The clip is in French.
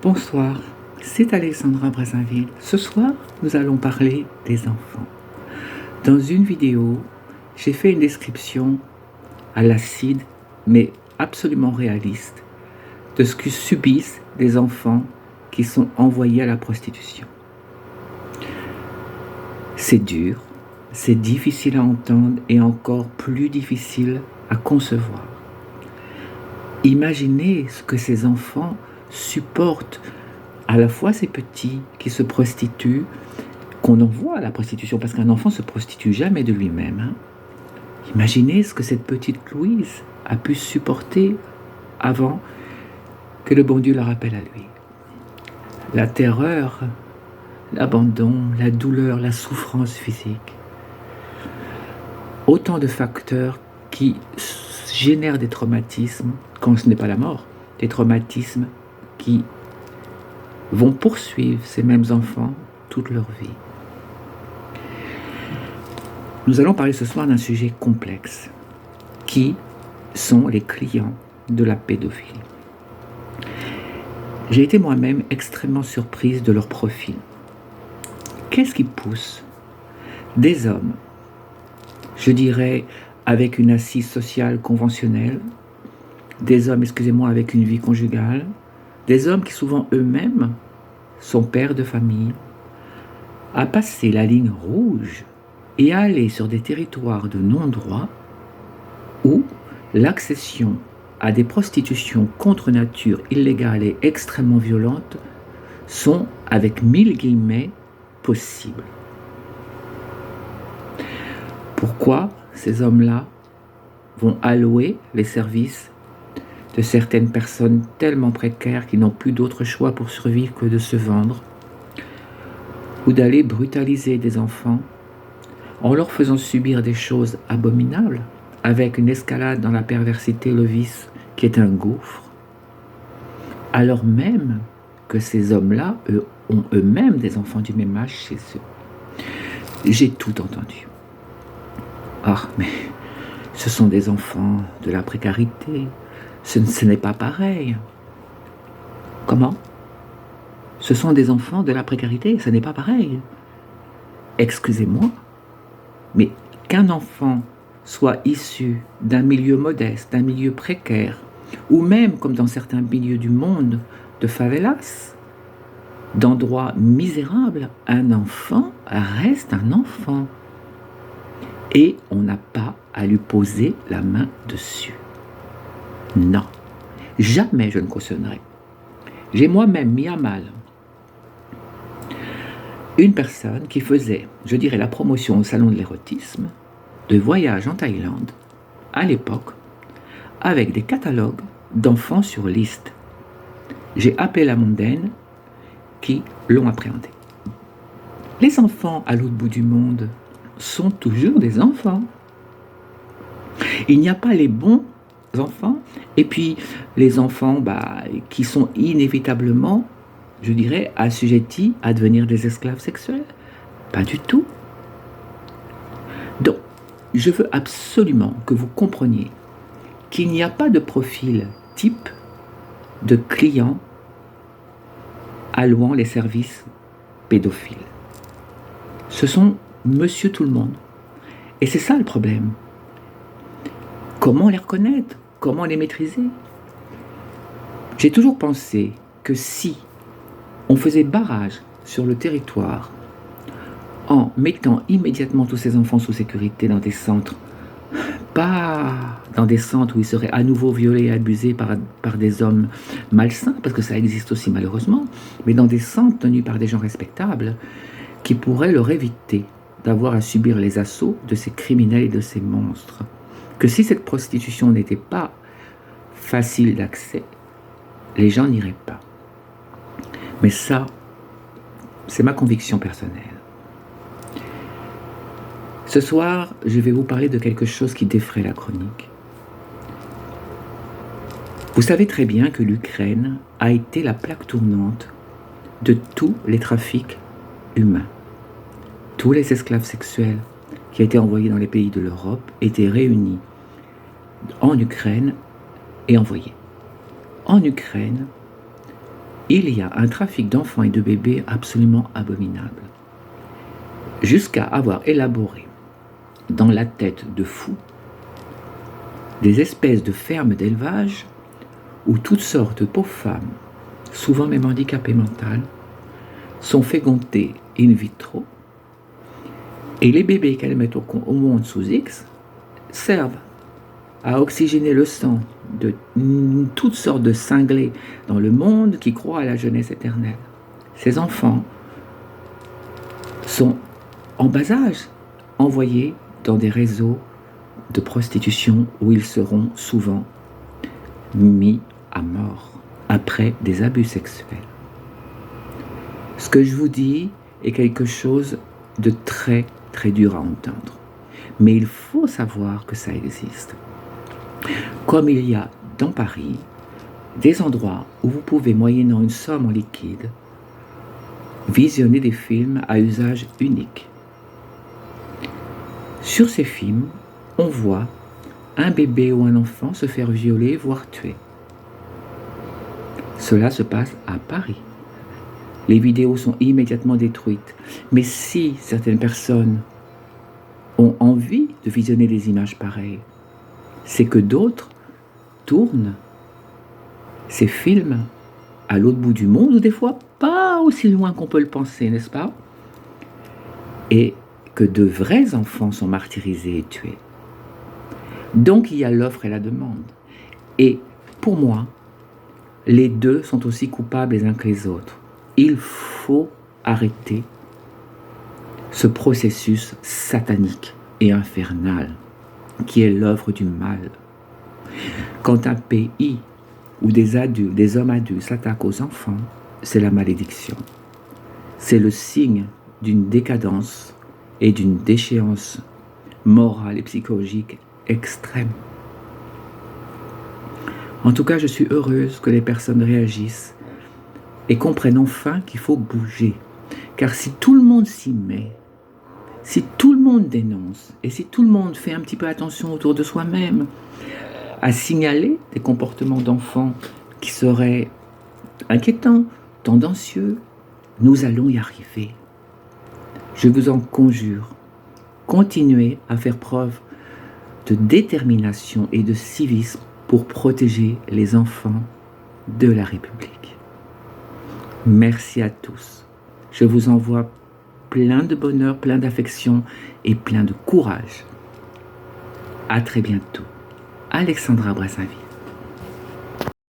Bonsoir, c'est Alexandra Brazinville. Ce soir, nous allons parler des enfants. Dans une vidéo, j'ai fait une description à l'acide, mais absolument réaliste, de ce que subissent des enfants qui sont envoyés à la prostitution. C'est dur, c'est difficile à entendre et encore plus difficile à concevoir. Imaginez ce que ces enfants supportent, à la fois ces petits qui se prostituent, qu'on envoie à la prostitution, parce qu'un enfant se prostitue jamais de lui-même. Imaginez ce que cette petite Louise a pu supporter avant que le bon Dieu la rappelle à lui. La terreur, l'abandon, la douleur, la souffrance physique. Autant de facteurs qui génèrent des traumatismes, quand ce n'est pas la mort, des traumatismes qui vont poursuivre ces mêmes enfants toute leur vie. Nous allons parler ce soir d'un sujet complexe. Qui sont les clients de la pédophilie? J'ai été moi-même extrêmement surprise de leur profil. Qu'est-ce qui pousse des hommes, je dirais, avec une assise sociale conventionnelle, des hommes, avec une vie conjugale, des hommes qui souvent eux-mêmes sont pères de famille, à passer la ligne rouge et à aller sur des territoires de non-droit où l'accession à des prostitutions contre nature illégales et extrêmement violentes sont, avec 1000 guillemets, possibles. Pourquoi ces hommes-là vont allouer les services de certaines personnes tellement précaires qui n'ont plus d'autre choix pour survivre que de se vendre, ou d'aller brutaliser des enfants en leur faisant subir des choses abominables, avec une escalade dans la perversité, le vice, qui est un gouffre, alors même que ces hommes-là ont eux-mêmes des enfants du même âge chez eux. J'ai tout entendu. Ah, mais ce sont des enfants de la précarité. Ce n'est pas pareil. Comment? Ce sont des enfants de la précarité, ce n'est pas pareil. Excusez-moi, mais qu'un enfant soit issu d'un milieu modeste, d'un milieu précaire, ou même, comme dans certains milieux du monde, de favelas, d'endroits misérables, un enfant reste un enfant. Et on n'a pas à lui poser la main dessus. Non, jamais je ne cautionnerai. J'ai moi-même mis à mal une personne qui faisait, je dirais, la promotion au salon de l'érotisme, de voyages en Thaïlande, à l'époque, avec des catalogues d'enfants sur liste. J'ai appelé la mondaine qui l'ont appréhendé. Les enfants à l'autre bout du monde sont toujours des enfants. Il n'y a pas les bons enfants et puis les enfants qui sont inévitablement, je dirais, assujettis à devenir des esclaves sexuels. Pas du tout. Donc, je veux absolument que vous compreniez qu'il n'y a pas de profil type de client allouant les services pédophiles. Ce sont monsieur tout le monde. Et c'est ça le problème. Comment les reconnaître? Comment les maîtriser? J'ai toujours pensé que si on faisait barrage sur le territoire en mettant immédiatement tous ces enfants sous sécurité dans des centres, pas dans des centres où ils seraient à nouveau violés et abusés par des hommes malsains, parce que ça existe aussi malheureusement, mais dans des centres tenus par des gens respectables qui pourraient leur éviter d'avoir à subir les assauts de ces criminels et de ces monstres. Que si cette prostitution n'était pas facile d'accès, les gens n'iraient pas. Mais ça, c'est ma conviction personnelle. Ce soir, je vais vous parler de quelque chose qui défraie la chronique. Vous savez très bien que l'Ukraine a été la plaque tournante de tous les trafics humains. Tous les esclaves sexuels qui étaient envoyés dans les pays de l'Europe étaient réunis en Ukraine et envoyés. En Ukraine, il y a un trafic d'enfants et de bébés absolument abominable. Jusqu'à avoir élaboré dans la tête de fous des espèces de fermes d'élevage où toutes sortes de pauvres femmes, souvent même handicapées mentales, sont fécondées in vitro, et les bébés qu'elles mettent au monde sous X servent à oxygéner le sang de toutes sortes de cinglés dans le monde qui croient à la jeunesse éternelle. Ces enfants sont en bas âge envoyés dans des réseaux de prostitution où ils seront souvent mis à mort après des abus sexuels. Ce que je vous dis est quelque chose de très très dur à entendre, mais il faut savoir que ça existe. Comme il y a dans Paris des endroits où vous pouvez, moyennant une somme en liquide, visionner des films à usage unique. Sur ces films, on voit un bébé ou un enfant se faire violer, voire tuer. Cela se passe à Paris. Les vidéos sont immédiatement détruites. Mais si certaines personnes ont envie de visionner des images pareilles, c'est que d'autres tournent ces films à l'autre bout du monde, ou des fois pas aussi loin qu'on peut le penser, n'est-ce pas? Et que de vrais enfants sont martyrisés et tués. Donc il y a l'offre et la demande. Et pour moi, les deux sont aussi coupables les uns que les autres. Il faut arrêter ce processus satanique et infernal qui est l'œuvre du mal. Quand un pays où des adultes, des hommes adultes s'attaquent aux enfants, c'est la malédiction. C'est le signe d'une décadence et d'une déchéance morale et psychologique extrême. En tout cas, je suis heureuse que les personnes réagissent et comprennent enfin qu'il faut bouger. Car si tout le monde s'y met, si tout le monde dénonce, et si tout le monde fait un petit peu attention autour de soi-même à signaler des comportements d'enfants qui seraient inquiétants, tendancieux, nous allons y arriver. Je vous en conjure, continuez à faire preuve de détermination et de civisme pour protéger les enfants de la République. Merci à tous. Je vous envoie plein de bonheur, plein d'affection et plein de courage. À très bientôt. Alexandra Brasaville.